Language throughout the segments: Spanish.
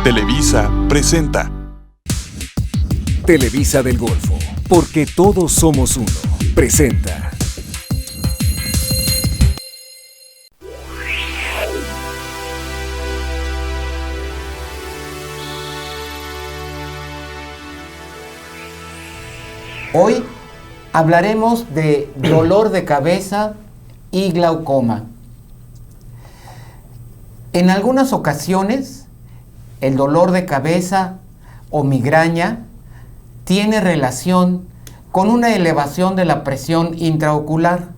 Televisa presenta Televisa del Golfo, porque todos somos uno, presenta Hoy hablaremos de dolor de cabeza y glaucoma. En algunas ocasiones, el dolor de cabeza o migraña tiene relación con una elevación de la presión intraocular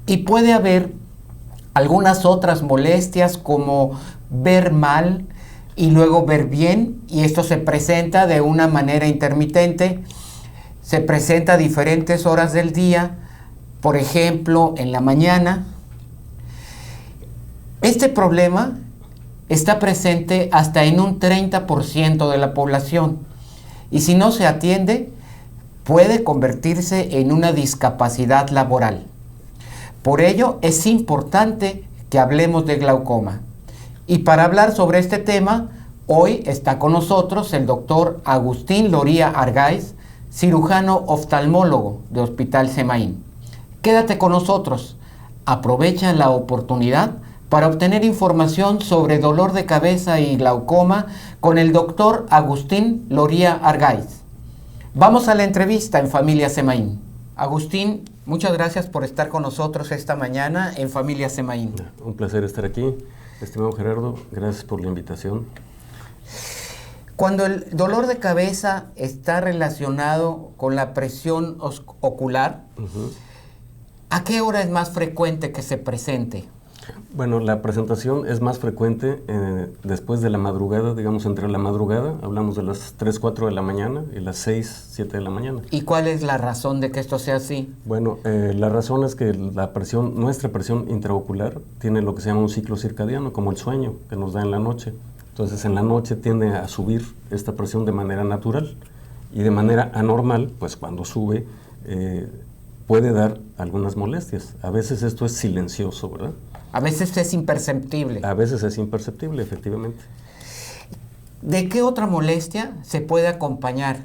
y puede haber algunas otras molestias como ver mal y luego ver bien, y esto se presenta de una manera intermitente. Se presenta a diferentes horas del día, por ejemplo, en la mañana. Este problema está presente hasta en un 30% de la población, y si no se atiende, puede convertirse en una discapacidad laboral. Por ello, es importante que hablemos de glaucoma. Y para hablar sobre este tema, hoy está con nosotros el doctor Agustín Loría Argáiz, cirujano oftalmólogo de Hospital Semaín. Quédate con nosotros, aprovecha la oportunidad para obtener información sobre dolor de cabeza y glaucoma con el doctor Agustín Loría Argáiz. Vamos a la entrevista en Familia Semaín. Agustín, muchas gracias por estar con nosotros esta mañana en Familia Semaín. Un placer estar aquí, estimado Gerardo, gracias por la invitación. Cuando el dolor de cabeza está relacionado con la presión ocular, ¿a qué hora es más frecuente que se presente? Bueno, la presentación es más frecuente después de la madrugada, digamos entre la madrugada, hablamos de las 3, 4 de la mañana y las 6, 7 de la mañana. ¿Y cuál es la razón de que esto sea así? Bueno, la razón es que nuestra presión intraocular tiene lo que se llama un ciclo circadiano, como el sueño que nos da en la noche. Entonces, en la noche tiende a subir esta presión de manera natural, y de manera anormal, pues cuando sube, puede dar algunas molestias. A veces esto es silencioso, ¿verdad? A veces es imperceptible. A veces es imperceptible, efectivamente. ¿De qué otra molestia se puede acompañar?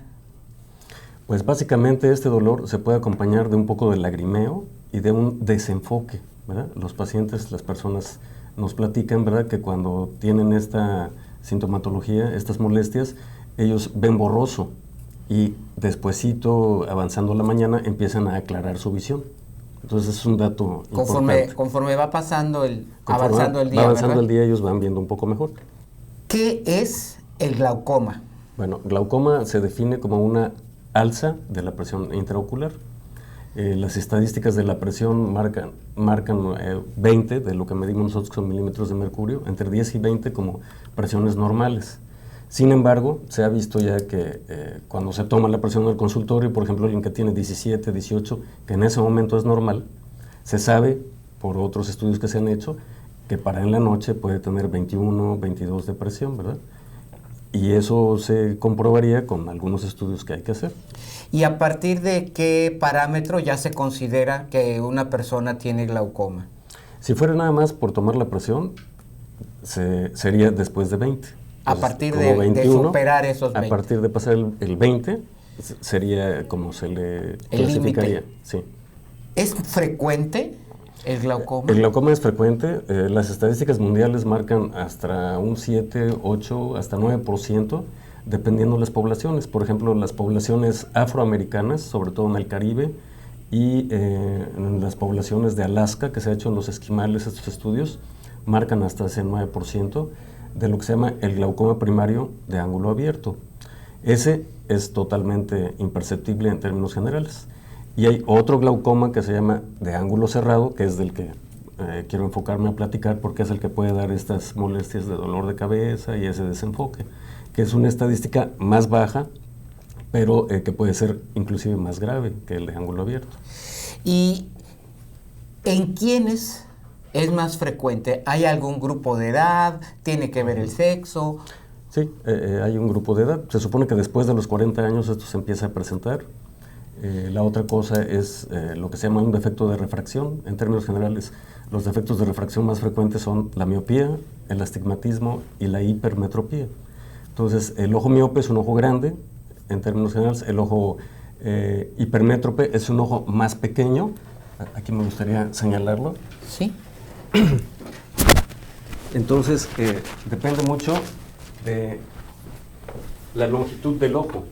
Pues básicamente este dolor se puede acompañar de un poco de lagrimeo y de un desenfoque, ¿verdad? Los pacientes, las personas nos platican, ¿verdad?, que cuando tienen esta sintomatología, estas molestias, ellos ven borroso y despuesito, avanzando la mañana, empiezan a aclarar su visión. Entonces es un dato importante. Conforme va pasando avanzando el día, va avanzando ¿verdad? el día, ellos van viendo un poco mejor. ¿Qué es el glaucoma? Bueno, glaucoma se define como una alza de la presión intraocular. Las estadísticas de la presión marcan 20 de lo que medimos nosotros con milímetros de mercurio, entre 10 y 20 como presiones normales. Sin embargo, se ha visto ya que cuando se toma la presión del consultorio, por ejemplo, alguien que tiene 17, 18, que en ese momento es normal, se sabe por otros estudios que se han hecho que para en la noche puede tener 21, 22 de presión, ¿verdad? Y eso se comprobaría con algunos estudios que hay que hacer. ¿Y a partir de qué parámetro ya se considera que una persona tiene glaucoma? Si fuera nada más por tomar la presión, sería después de 20. A partir de superar esos 20. A partir de pasar el 20, sería como se le clasificaría. Sí. ¿Es frecuente el glaucoma? El glaucoma es frecuente. Las estadísticas mundiales marcan hasta un 7, 8, hasta 9%, dependiendo de las poblaciones. Por ejemplo, las poblaciones afroamericanas, sobre todo en el Caribe, y en las poblaciones de Alaska, que se ha hecho en los esquimales estos estudios, marcan hasta ese 9% de lo que se llama el glaucoma primario de ángulo abierto. Ese es totalmente imperceptible en términos generales. Y hay otro glaucoma que se llama de ángulo cerrado, que es del que quiero enfocarme a platicar, porque es el que puede dar estas molestias de dolor de cabeza y ese desenfoque, que es una estadística más baja, pero que puede ser inclusive más grave que el de ángulo abierto. ¿Y en quiénes es más frecuente? ¿Hay algún grupo de edad? ¿Tiene que ver el sexo? Sí, hay un grupo de edad. Se supone que después de los 40 años esto se empieza a presentar. La otra cosa es lo que se llama un defecto de refracción. En términos generales, los defectos de refracción más frecuentes son la miopía, el astigmatismo y la hipermetropía. Entonces, el ojo miope es un ojo grande, en términos generales. El ojo hipermétrope es un ojo más pequeño. Aquí me gustaría señalarlo. Sí. Entonces, depende mucho de la longitud del ojo.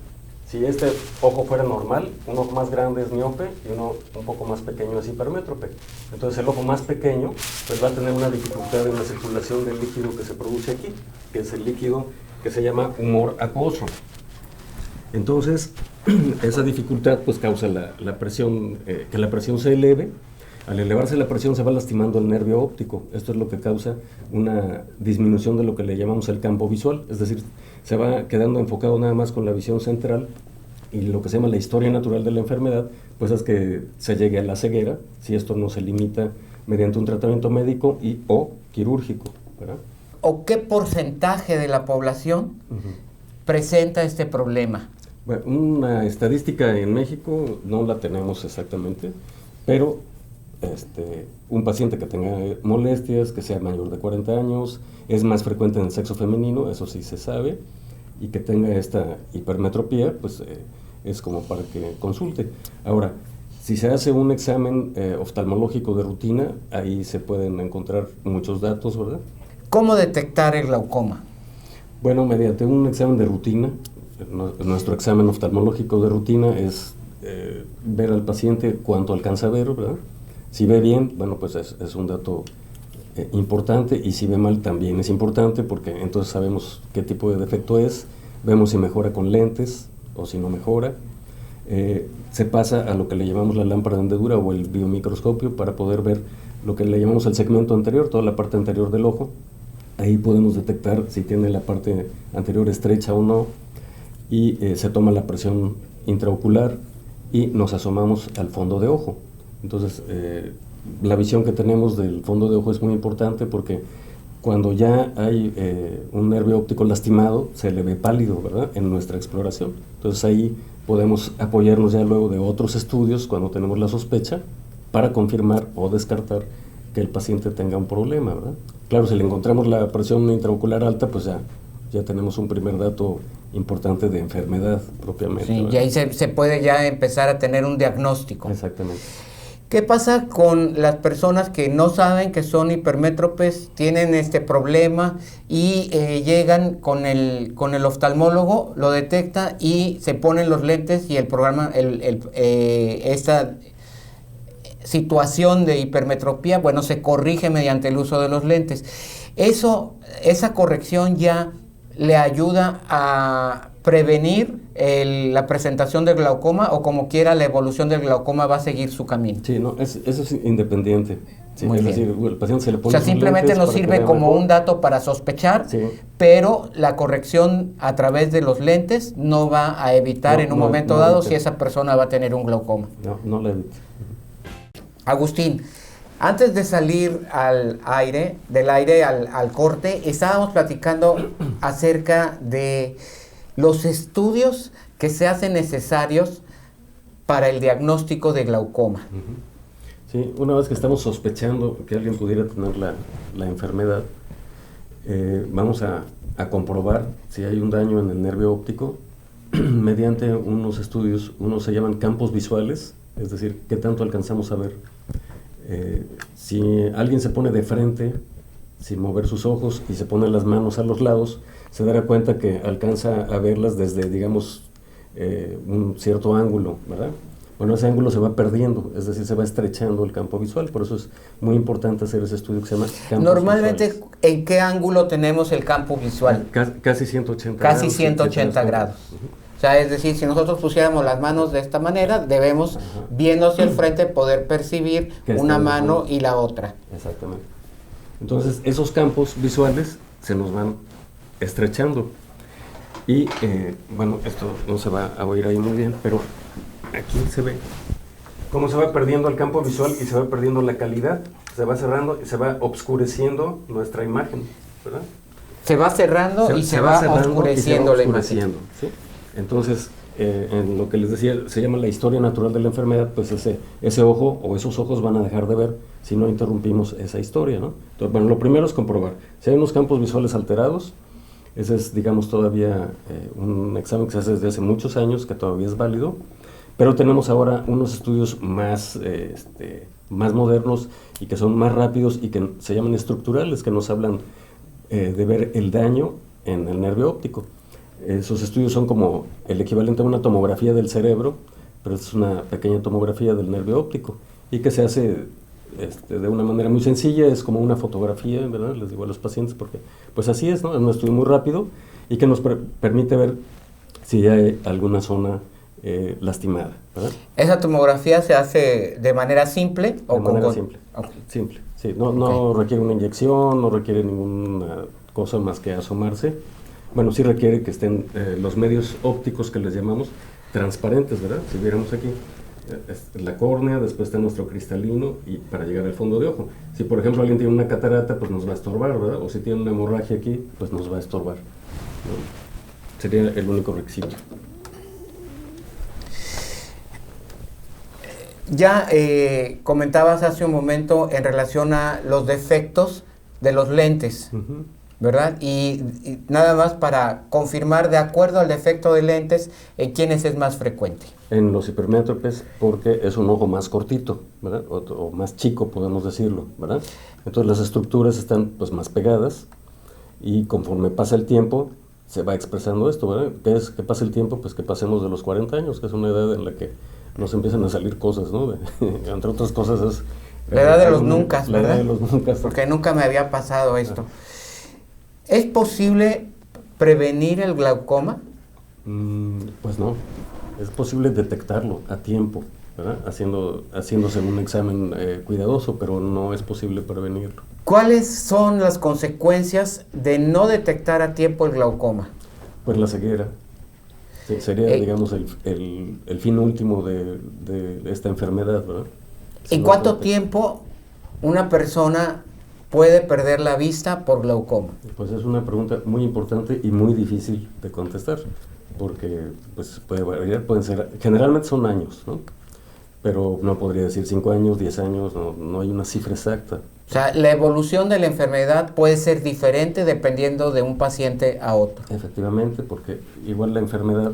Si este ojo fuera normal, un ojo más grande es miope y uno un poco más pequeño es hipermétrope. Entonces el ojo más pequeño pues va a tener una dificultad en la circulación del líquido que se produce aquí, que es el líquido que se llama humor acuoso. Entonces esa dificultad pues causa la presión, que la presión se eleve. Al elevarse la presión se va lastimando el nervio óptico. Esto es lo que causa una disminución de lo que le llamamos el campo visual, es decir, se va quedando enfocado nada más con la visión central, y lo que se llama la historia natural de la enfermedad, pues es que se llegue a la ceguera, si esto no se limita mediante un tratamiento médico y o quirúrgico, ¿verdad? ¿O qué porcentaje de la población presenta este problema? Bueno, una estadística en México no la tenemos exactamente, pero un paciente que tenga molestias, que sea mayor de 40 años, es más frecuente en el sexo femenino, eso sí se sabe, y que tenga esta hipermetropía, pues es como para que consulte. Ahora, si se hace un examen oftalmológico de rutina, ahí se pueden encontrar muchos datos, ¿verdad? ¿Cómo detectar el glaucoma? Bueno, mediante un examen de rutina. Nuestro examen oftalmológico de rutina es ver al paciente cuánto alcanza a ver, ¿verdad? Si ve bien, bueno, pues es un dato importante, y si ve mal también es importante, porque entonces sabemos qué tipo de defecto es, vemos si mejora con lentes o si no mejora. Se pasa a lo que le llamamos la lámpara de hendedura o el biomicroscopio para poder ver lo que le llamamos el segmento anterior, toda la parte anterior del ojo. Ahí podemos detectar si tiene la parte anterior estrecha o no, y se toma la presión intraocular y nos asomamos al fondo de ojo. Entonces, la visión que tenemos del fondo de ojo es muy importante, porque cuando ya hay un nervio óptico lastimado, se le ve pálido, ¿verdad?, en nuestra exploración. Entonces ahí podemos apoyarnos ya luego de otros estudios, cuando tenemos la sospecha, para confirmar o descartar que el paciente tenga un problema, ¿verdad? Claro, si le encontramos la presión intraocular alta, pues ya tenemos un primer dato importante de enfermedad propiamente. Sí, y ahí se puede ya empezar a tener un diagnóstico. Exactamente. ¿Qué pasa con las personas que no saben que son hipermétropes, tienen este problema y llegan con el oftalmólogo, lo detecta y se ponen los lentes, y el programa, esta situación de hipermetropía, bueno, se corrige mediante el uso de los lentes? Esa corrección ya le ayuda a prevenir la presentación del glaucoma, o como quiera la evolución del glaucoma va a seguir su camino? Sí, no, eso es independiente. Sí, Muy es bien. decir, el paciente se le O pone sea, sus simplemente lentes nos para que sirve vea como mejor. un dato para sospechar, Sí. pero la corrección a través de los lentes no va a evitar en un momento dado si esa persona va a tener un glaucoma. No la evita. Agustín, antes de salir al aire al corte, estábamos platicando acerca de los estudios que se hacen necesarios para el diagnóstico de glaucoma. Sí, una vez que estamos sospechando que alguien pudiera tener la enfermedad, vamos a comprobar si hay un daño en el nervio óptico mediante unos estudios, unos se llaman campos visuales, es decir, qué tanto alcanzamos a ver. Si alguien se pone de frente, sin mover sus ojos, y se pone las manos a los lados, se dará cuenta que alcanza a verlas desde, digamos, un cierto ángulo, ¿verdad? Bueno, ese ángulo se va perdiendo, es decir, se va estrechando el campo visual, por eso es muy importante hacer ese estudio que se llama campos Normalmente, visuales. ¿en qué ángulo tenemos el campo visual? Casi 180 Casi grados. 180 grados. O sea, es decir, si nosotros pusiéramos las manos de esta manera, debemos, viendo hacia el frente, poder percibir una mano y la otra. Exactamente. Entonces, esos campos visuales se nos van estrechando. Y, bueno, esto no se va a oír ahí muy bien, pero aquí se ve cómo se va perdiendo el campo visual y se va perdiendo la calidad. Se va cerrando y se va oscureciendo nuestra imagen, ¿verdad? Se va cerrando y se va cerrando oscureciendo y se va la imagen. oscureciendo, ¿sí? Entonces, en lo que les decía, se llama la historia natural de la enfermedad, pues ese ojo o esos ojos van a dejar de ver si no interrumpimos esa historia, ¿no? Entonces, bueno, lo primero es comprobar. Si hay unos campos visuales alterados, ese es, digamos, todavía un examen que se hace desde hace muchos años, que todavía es válido, pero tenemos ahora unos estudios más modernos y que son más rápidos y que se llaman estructurales, que nos hablan de ver el daño en el nervio óptico. Esos estudios son como el equivalente a una tomografía del cerebro, pero es una pequeña tomografía del nervio óptico y que se hace de una manera muy sencilla, es como una fotografía, ¿verdad? Les digo a los pacientes porque pues así es, ¿no? Es un estudio muy rápido y que nos permite ver si hay alguna zona lastimada, ¿verdad? ¿Esa tomografía se hace de manera simple o de con manera simple? Okay. Simple, sí, no requiere una inyección, no requiere ninguna cosa más que asomarse. Bueno, sí requiere que estén los medios ópticos que les llamamos transparentes, ¿verdad? Si viéramos aquí, la córnea, después está nuestro cristalino y para llegar al fondo de ojo. Si por ejemplo alguien tiene una catarata, pues nos va a estorbar, ¿verdad? O si tiene una hemorragia aquí, pues nos va a estorbar, ¿no? Sería el único requisito. Ya comentabas hace un momento en relación a los defectos de los lentes, ¿verdad? Y nada más para confirmar, de acuerdo al defecto de lentes, ¿en quiénes es más frecuente? En los hipermétropes, porque es un ojo más cortito, ¿verdad? O más chico, podemos decirlo, ¿verdad? Entonces las estructuras están pues más pegadas y conforme pasa el tiempo se va expresando esto, ¿verdad? ¿Qué pasa el tiempo? Pues que pasemos de los 40 años, que es una edad en la que nos empiezan a salir cosas, ¿no? Entre otras cosas es... La edad de los nunca, ¿verdad? La edad de los nunca. Porque nunca me había pasado esto. ¿Es posible prevenir el glaucoma? Pues no, es posible detectarlo a tiempo, ¿verdad? Haciéndose un examen cuidadoso, pero no es posible prevenirlo. ¿Cuáles son las consecuencias de no detectar a tiempo el glaucoma? Pues la ceguera. Sí, sería, digamos, el fin último de esta enfermedad, ¿verdad? ¿En cuánto tiempo una persona puede perder la vista por glaucoma? Pues es una pregunta muy importante y muy difícil de contestar, porque pues puede variar, generalmente son años, ¿no? Pero no podría decir 5 años, 10 años, no hay una cifra exacta. O sea, la evolución de la enfermedad puede ser diferente dependiendo de un paciente a otro. Efectivamente, porque igual la enfermedad,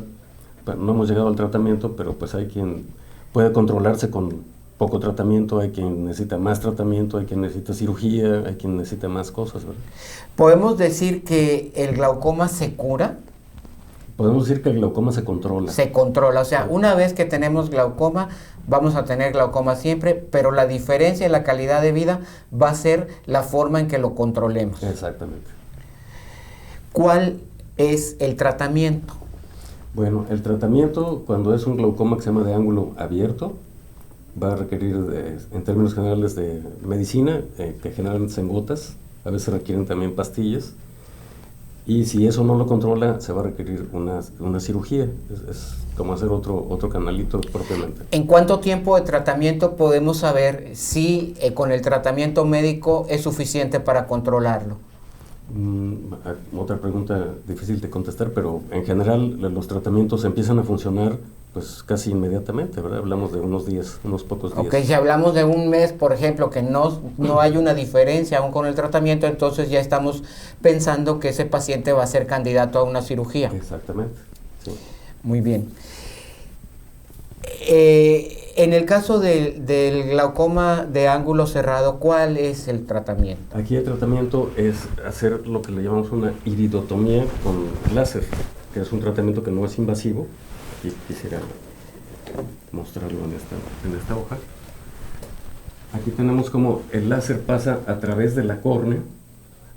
bueno, no hemos llegado al tratamiento, pero pues hay quien puede controlarse con poco tratamiento, hay quien necesita más tratamiento, hay quien necesita cirugía, hay quien necesita más cosas, ¿verdad? ¿Podemos decir que el glaucoma se cura? Podemos decir que el glaucoma se controla. Se controla, o sea, una vez que tenemos glaucoma, vamos a tener glaucoma siempre, pero la diferencia en la calidad de vida va a ser la forma en que lo controlemos. Exactamente. ¿Cuál es el tratamiento? Bueno, el tratamiento, cuando es un glaucoma que se llama de ángulo abierto, va a requerir, en términos generales, de medicina, que generalmente son gotas, a veces requieren también pastillas, y si eso no lo controla, se va a requerir una cirugía, es como hacer otro canalito propiamente. ¿En cuánto tiempo de tratamiento podemos saber si con el tratamiento médico es suficiente para controlarlo? Otra pregunta difícil de contestar, pero en general los tratamientos empiezan a funcionar pues casi inmediatamente, ¿verdad? Hablamos de unos días, unos pocos días. Ok, si hablamos de un mes, por ejemplo, que no hay una diferencia aún con el tratamiento, entonces ya estamos pensando que ese paciente va a ser candidato a una cirugía. Exactamente, sí. Muy bien. En el caso del glaucoma de ángulo cerrado, ¿cuál es el tratamiento? Aquí el tratamiento es hacer lo que le llamamos una iridotomía con láser, que es un tratamiento que no es invasivo. Y quisiera mostrarlo en esta hoja. Aquí tenemos como el láser pasa a través de la córnea,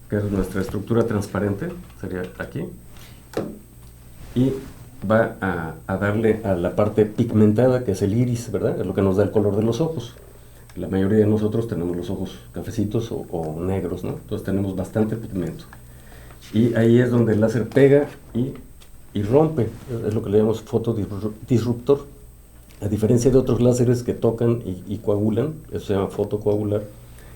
que es nuestra estructura transparente, sería aquí, y va a darle a la parte pigmentada, que es el iris, ¿verdad? Es lo que nos da el color de los ojos. La mayoría de nosotros tenemos los ojos cafecitos o negros, ¿no? Entonces tenemos bastante pigmento. Y ahí es donde el láser pega y rompe, es lo que le llamamos fotodisruptor. A diferencia de otros láseres que tocan y coagulan, eso se llama fotocoagular,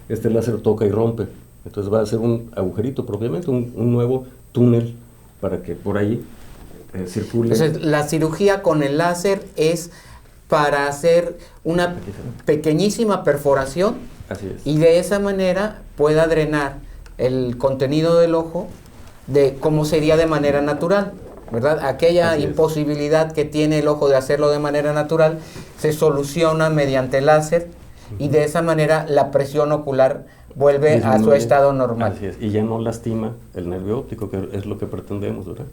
este láser toca y rompe. Entonces va a hacer un agujerito propiamente, un nuevo túnel para que por ahí circule. Entonces, la cirugía con el láser es para hacer una pequeñísima perforación. Así es. Y de esa manera pueda drenar el contenido del ojo de como sería de manera natural, ¿verdad? Aquella Así es. imposibilidad que tiene el ojo de hacerlo de manera natural se soluciona mediante láser y de esa manera la presión ocular vuelve a su Disminuye. estado normal. Así es, y ya no lastima el nervio óptico, que es lo que pretendemos, ¿verdad?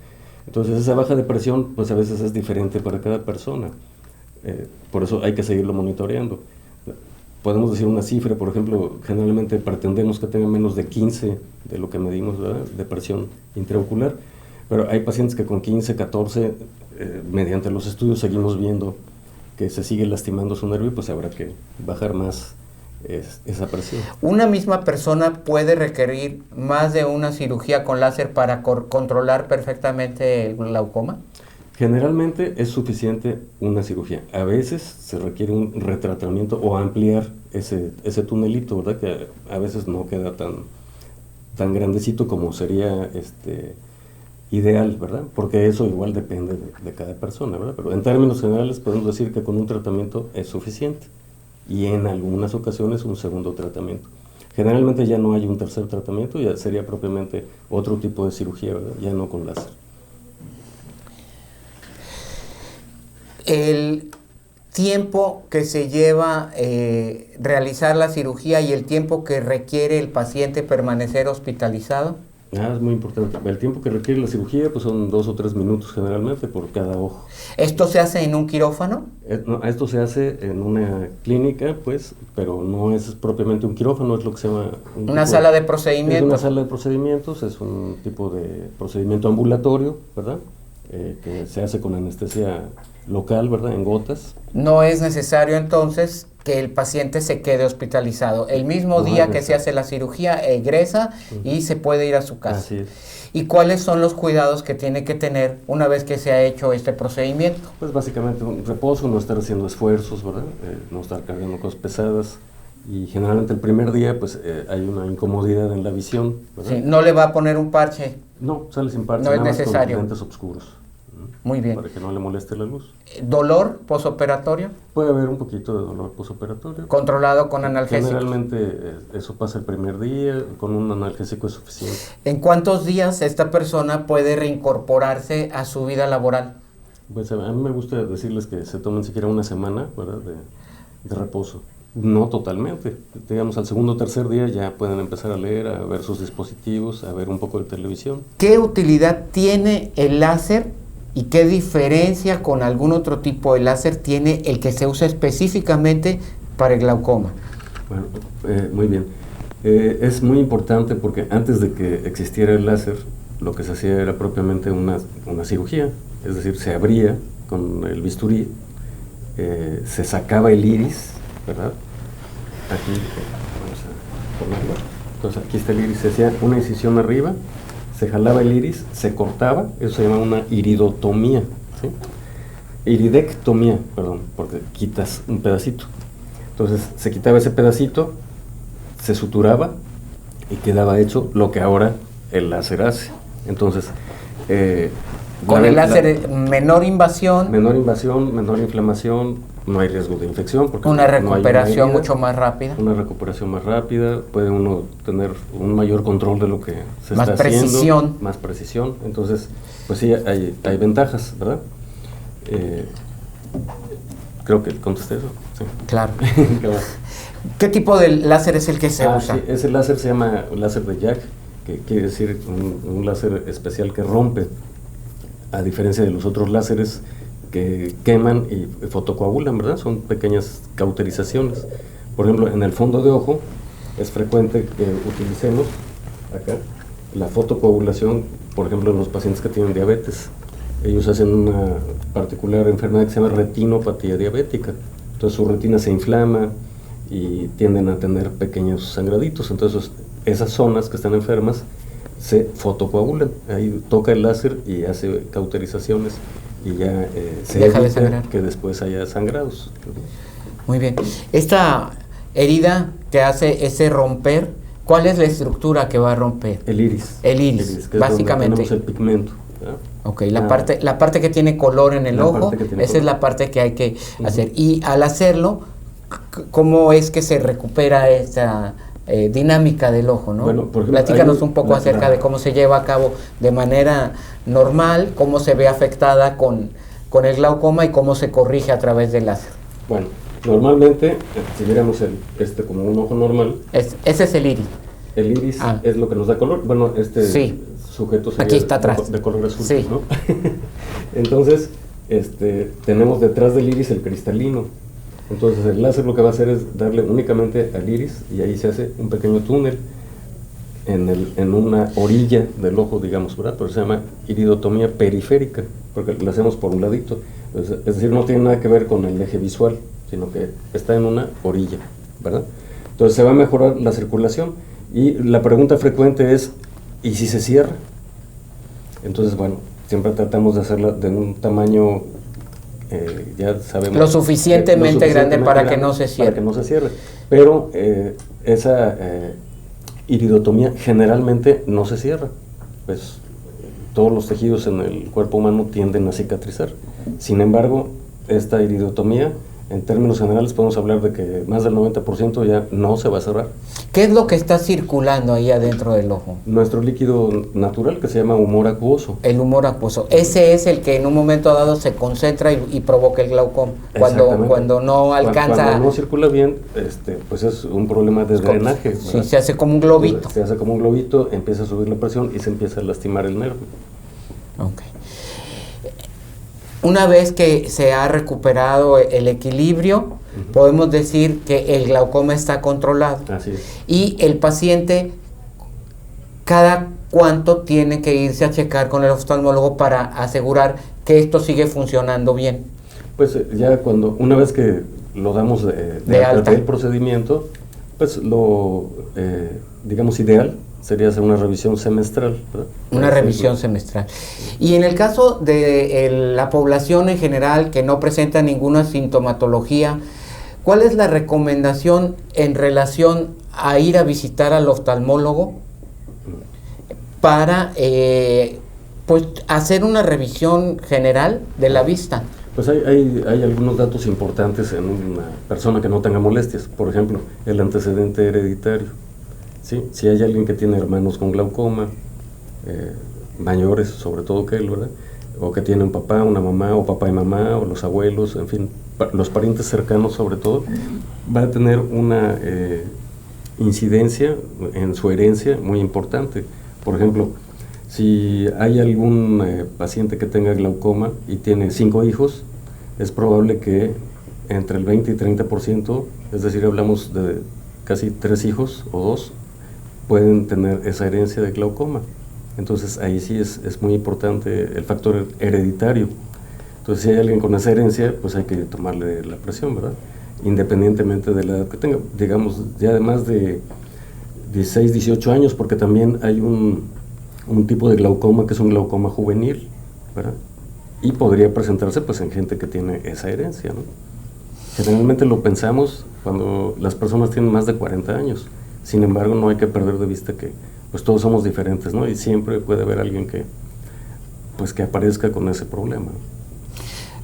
Entonces esa baja de presión, pues a veces es diferente para cada persona, por eso hay que seguirlo monitoreando. Podemos decir una cifra, por ejemplo, generalmente pretendemos que tenga menos de 15 de lo que medimos, ¿verdad?, de presión intraocular, pero hay pacientes que con 15, 14, mediante los estudios seguimos viendo que se sigue lastimando su nervio, pues habrá que bajar más esa presión. ¿Una misma persona puede requerir más de una cirugía con láser para controlar perfectamente el glaucoma? Generalmente es suficiente una cirugía. A veces se requiere un retratamiento o ampliar ese tunelito, ¿verdad?, que a veces no queda tan grandecito como sería ideal, ¿verdad? Porque eso igual depende de cada persona, ¿verdad? Pero en términos generales podemos decir que con un tratamiento es suficiente y en algunas ocasiones un segundo tratamiento. Generalmente ya no hay un tercer tratamiento, ya sería propiamente otro tipo de cirugía, ¿verdad?, ya no con láser. El tiempo que se lleva realizar la cirugía y el tiempo que requiere el paciente permanecer hospitalizado. Es muy importante. El tiempo que requiere la cirugía pues son 2 o 3 minutos generalmente por cada ojo. ¿Esto se hace en un quirófano? No, esto se hace en una clínica, pues, pero no es propiamente un quirófano, es lo que se llama... Una sala de procedimientos. Es una sala de procedimientos, es un tipo de procedimiento ambulatorio, ¿verdad?, que se hace con anestesia local, ¿verdad?, en gotas. No es necesario entonces que el paciente se quede hospitalizado. El mismo día que se hace la cirugía egresa y se puede ir a su casa. Así es. ¿Y cuáles son los cuidados que tiene que tener una vez que se ha hecho este procedimiento? Pues básicamente un reposo, no estar haciendo esfuerzos, ¿verdad?, no estar cargando cosas pesadas. Y generalmente el primer día pues hay una incomodidad en la visión, ¿verdad? Sí, ¿no le va a poner un parche? No, sale sin parche, No es nada más necesario. con lentes oscuros. Muy bien. Para que no le moleste la luz. ¿Dolor posoperatorio? Puede haber un poquito de dolor posoperatorio. ¿Controlado con analgésicos? Generalmente eso pasa el primer día, con un analgésico es suficiente. ¿En cuántos días esta persona puede reincorporarse a su vida laboral? Pues a mí me gusta decirles que se tomen siquiera una semana, ¿verdad?, de reposo. No totalmente. Digamos, al segundo o tercer día ya pueden empezar a leer, a ver sus dispositivos, a ver un poco de televisión. ¿Qué utilidad tiene el láser y qué diferencia con algún otro tipo de láser tiene el que se usa específicamente para el glaucoma? Bueno, muy bien. Es muy importante porque antes de que existiera el láser, lo que se hacía era propiamente una cirugía. Es decir, se abría con el bisturí, se sacaba el iris, ¿verdad? Aquí, vamos a ponerlo. Entonces aquí está el iris, se hacía una incisión arriba, se jalaba el iris, se cortaba, eso se llama una iridotomía, ¿sí? Iridectomía, perdón, porque quitas un pedacito. Entonces se quitaba ese pedacito, se suturaba y quedaba hecho lo que ahora el láser hace. Entonces, con el láser menor invasión. Menor invasión, menor inflamación, no hay riesgo de infección. Porque una no recuperación hay una mucho más rápida. Una recuperación más rápida, puede uno tener un mayor control de lo que se más está precisión. haciendo. Más precisión. Entonces, pues sí, hay ventajas, ¿verdad? Creo que contesté eso. Sí. Claro. ¿Qué tipo de láser es el que se usa? Sí, ese láser se llama láser de Jack, que quiere decir un láser especial que rompe, a diferencia de los otros láseres que queman y fotocoagulan, ¿verdad? Son pequeñas cauterizaciones. Por ejemplo, en el fondo de ojo es frecuente que utilicemos acá la fotocoagulación, por ejemplo, en los pacientes que tienen diabetes. Ellos hacen una particular enfermedad que se llama retinopatía diabética. Entonces su retina se inflama y tienden a tener pequeños sangraditos. Entonces esas zonas que están enfermas se fotocoagulan. Ahí toca el láser y hace cauterizaciones y ya se deja de evita sangrar, que después haya sangrados. Muy bien. Esta herida que hace ese romper, ¿cuál es la estructura que va a romper? El iris. El iris, que básicamente. es donde tenemos el pigmento. ¿verdad? Ok, la parte que tiene color en el ojo, esa es la parte que hay que hacer. Y al hacerlo, ¿cómo es que se recupera esa dinámica del ojo, ¿no? Bueno, por ejemplo, platícanos un poco acerca de cómo se lleva a cabo de manera normal, cómo se ve afectada con el glaucoma y cómo se corrige a través del láser. Bueno, normalmente, si viéramos como un ojo normal... Ese es el iris. El iris es lo que nos da color. Bueno, sí. Sujeto sería aquí está atrás. De color azul, sí. ¿no? Entonces, tenemos detrás del iris el cristalino. Entonces el láser lo que va a hacer es darle únicamente al iris y ahí se hace un pequeño túnel en una orilla del ojo, digamos, ¿verdad? Pero se llama iridotomía periférica, porque lo hacemos por un ladito. Entonces, es decir, no tiene nada que ver con el eje visual, sino que está en una orilla, ¿verdad? Entonces se va a mejorar la circulación y la pregunta frecuente es, ¿y si se cierra? Entonces, bueno, siempre tratamos de hacerla de un tamaño... ya sabemos lo suficientemente grande para que no se cierre. Para que no se cierre. Pero esa iridotomía generalmente no se cierra. Pues todos los tejidos en el cuerpo humano tienden a cicatrizar. Sin embargo, esta iridotomía, en términos generales, podemos hablar de que más del 90% ya no se va a cerrar. ¿Qué es lo que está circulando ahí adentro del ojo? Nuestro líquido natural, que se llama humor acuoso. El humor acuoso. Ese es el que en un momento dado se concentra y provoca el glaucoma. Cuando no alcanza... Cuando no circula bien, pues es un problema de drenaje. Sí, se hace como un globito. Se hace como un globito, empieza a subir la presión y se empieza a lastimar el nervio. Ok. Una vez que se ha recuperado el equilibrio, podemos decir que el glaucoma está controlado. Así es. Y el paciente, ¿cada cuánto tiene que irse a checar con el oftalmólogo para asegurar que esto sigue funcionando bien? Pues ya una vez que lo damos de alta del procedimiento, pues lo, digamos, ideal sería hacer una revisión semestral, ¿verdad? Una revisión semestral. Y en el caso de la población en general que no presenta ninguna sintomatología, ¿cuál es la recomendación en relación a ir a visitar al oftalmólogo para pues hacer una revisión general de la vista? Pues hay algunos datos importantes en una persona que no tenga molestias. Por ejemplo, el antecedente hereditario. ¿Sí? Si hay alguien que tiene hermanos con glaucoma, mayores sobre todo que él, ¿verdad? O que tiene un papá, una mamá, o papá y mamá, o los abuelos, en fin, los parientes cercanos sobre todo, va a tener una incidencia en su herencia muy importante. Por ejemplo, si hay algún paciente que tenga glaucoma y tiene 5 hijos, es probable que entre el 20 y 30%, es decir, hablamos de casi 3 hijos o 2, pueden tener esa herencia de glaucoma. Entonces ahí sí es muy importante el factor hereditario. Entonces si hay alguien con esa herencia, pues hay que tomarle la presión, ¿verdad? Independientemente de la edad que tenga, digamos ya de más de 16, 18 años, porque también hay un tipo de glaucoma que es un glaucoma juvenil, ¿verdad? Y podría presentarse pues en gente que tiene esa herencia, ¿no? Generalmente lo pensamos cuando las personas tienen más de 40 años. Sin embargo, no hay que perder de vista que pues todos somos diferentes, ¿no? Y siempre puede haber alguien que aparezca con ese problema.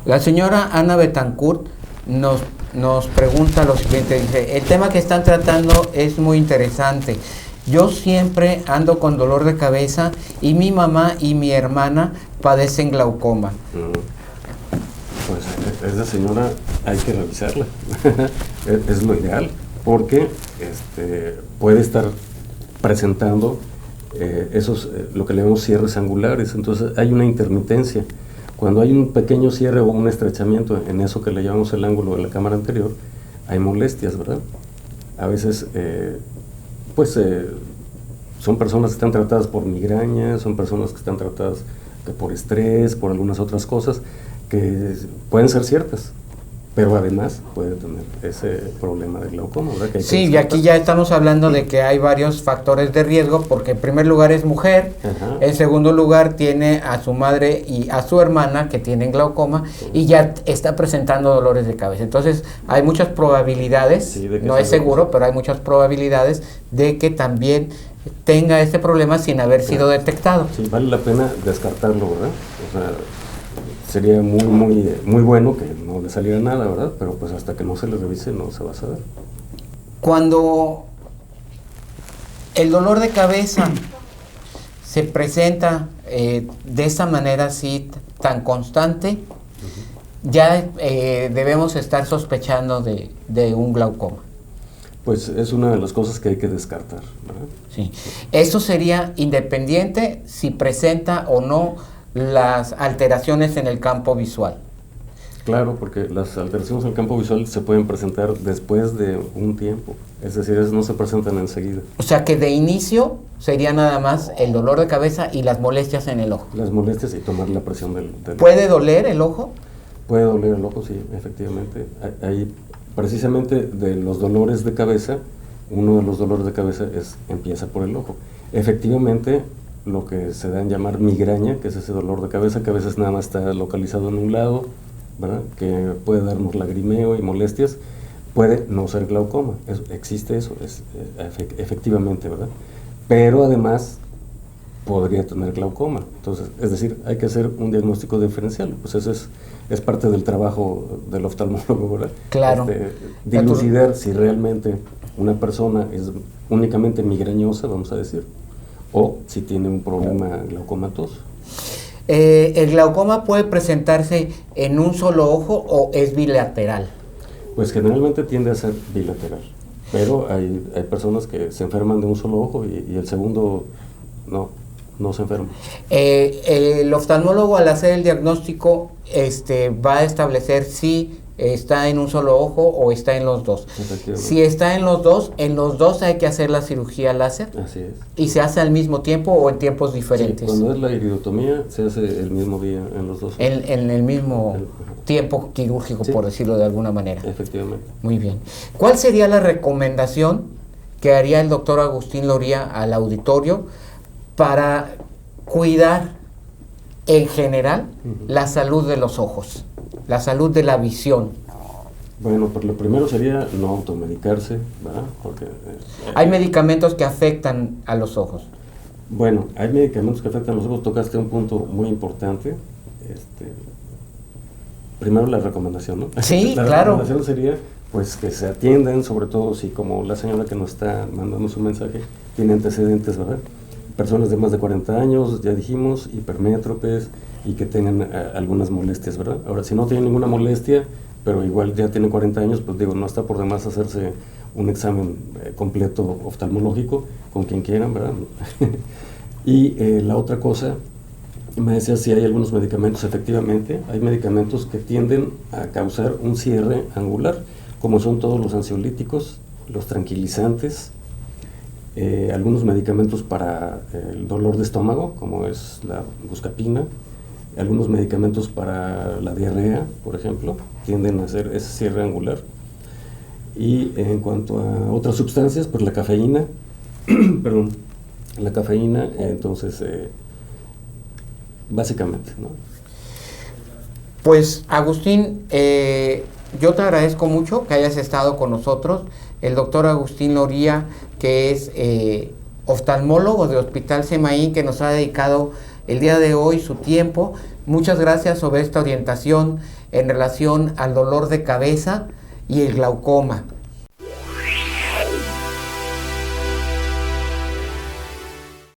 La señora Ana Betancourt nos pregunta lo siguiente, dice, el tema que están tratando es muy interesante. Yo siempre ando con dolor de cabeza y mi mamá y mi hermana padecen glaucoma. Pues esa señora hay que revisarla, es lo ideal, porque puede estar presentando lo que le llamamos cierres angulares. Entonces hay una intermitencia. Cuando hay un pequeño cierre o un estrechamiento en eso que le llamamos el ángulo de la cámara anterior, hay molestias, ¿verdad? A veces son personas que están tratadas por migraña, son personas que están tratadas por estrés, por algunas otras cosas que pueden ser ciertas, pero además puede tener ese problema de glaucoma, ¿verdad? Sí, y aquí ya estamos hablando de que hay varios factores de riesgo, porque en primer lugar es mujer, en segundo lugar tiene a su madre y a su hermana que tienen glaucoma, y ya está presentando dolores de cabeza. Entonces hay muchas probabilidades, no es seguro, pero hay muchas probabilidades de que también tenga este problema sin haber sido detectado. Sí, vale la pena descartarlo, ¿verdad? O sea, sería muy bueno que no le saliera nada, ¿verdad? Pero pues hasta que no se le revise no se va a saber. Cuando el dolor de cabeza se presenta de esa manera así tan constante, ya debemos estar sospechando de un glaucoma. Pues es una de las cosas que hay que descartar, ¿verdad? Sí. Eso sería independiente si presenta o no las alteraciones en el campo visual. Claro, porque las alteraciones en el campo visual se pueden presentar después de un tiempo, es decir, no se presentan enseguida. O sea que de inicio sería nada más el dolor de cabeza y las molestias en el ojo. Las molestias y tomar la presión del ¿Puede doler el ojo? Puede doler el ojo, sí, efectivamente. Hay, precisamente de los dolores de cabeza, uno de los dolores de cabeza empieza por el ojo. Efectivamente, lo que se da en llamar migraña, que es ese dolor de cabeza que a veces nada más está localizado en un lado, ¿verdad? Que puede darnos lagrimeo y molestias, puede no ser glaucoma. Existe eso, efectivamente, ¿verdad? Pero además podría tener glaucoma. Entonces, es decir, hay que hacer un diagnóstico diferencial. Pues eso es parte del trabajo del oftalmólogo, ¿verdad? Claro. Dilucidar si realmente una persona es únicamente migrañosa, vamos a decir, o si tiene un problema glaucomatoso. ¿El glaucoma puede presentarse en un solo ojo o es bilateral? Pues generalmente tiende a ser bilateral, pero hay personas que se enferman de un solo ojo y el segundo no se enferma. El oftalmólogo, al hacer el diagnóstico, va a establecer si está en un solo ojo o está en los dos. Si está en los dos hay que hacer la cirugía láser. Así es. ¿Y se hace al mismo tiempo o en tiempos diferentes? Sí, cuando es la iridotomía se hace el mismo día en los dos. En el mismo tiempo quirúrgico, sí, por decirlo de alguna manera. Efectivamente. Muy bien. ¿Cuál sería la recomendación que haría el doctor Agustín Loría al auditorio para cuidar en general la salud de los ojos, la salud de la visión? Bueno, pues lo primero sería no automedicarse, ¿verdad? Porque hay medicamentos que afectan a los ojos. Bueno, hay medicamentos que afectan a los ojos. Tocaste un punto muy importante. Primero la recomendación, ¿no? Sí, la claro. La recomendación sería pues que se atiendan, sobre todo si, como la señora que nos está mandando su mensaje, tiene antecedentes, ¿verdad? Personas de más de 40 años, ya dijimos, hipermétropes y que tengan algunas molestias, ¿verdad? Ahora, si no tiene ninguna molestia, pero igual ya tiene 40 años, pues digo, no está por demás hacerse un examen completo oftalmológico con quien quieran, ¿verdad? Y la otra cosa, me decía si hay algunos medicamentos, efectivamente, hay medicamentos que tienden a causar un cierre angular, como son todos los ansiolíticos, los tranquilizantes, algunos medicamentos para el dolor de estómago, como es la buscapina, algunos medicamentos para la diarrea, por ejemplo, tienden a hacer ese cierre angular. Y en cuanto a otras sustancias, pues la cafeína, perdón, la cafeína, entonces, básicamente, ¿no? Pues, Agustín, yo te agradezco mucho que hayas estado con nosotros. El doctor Agustín Loría, que es oftalmólogo de Hospital Semaín, que nos ha dedicado el día de hoy su tiempo. Muchas gracias sobre esta orientación en relación al dolor de cabeza y el glaucoma.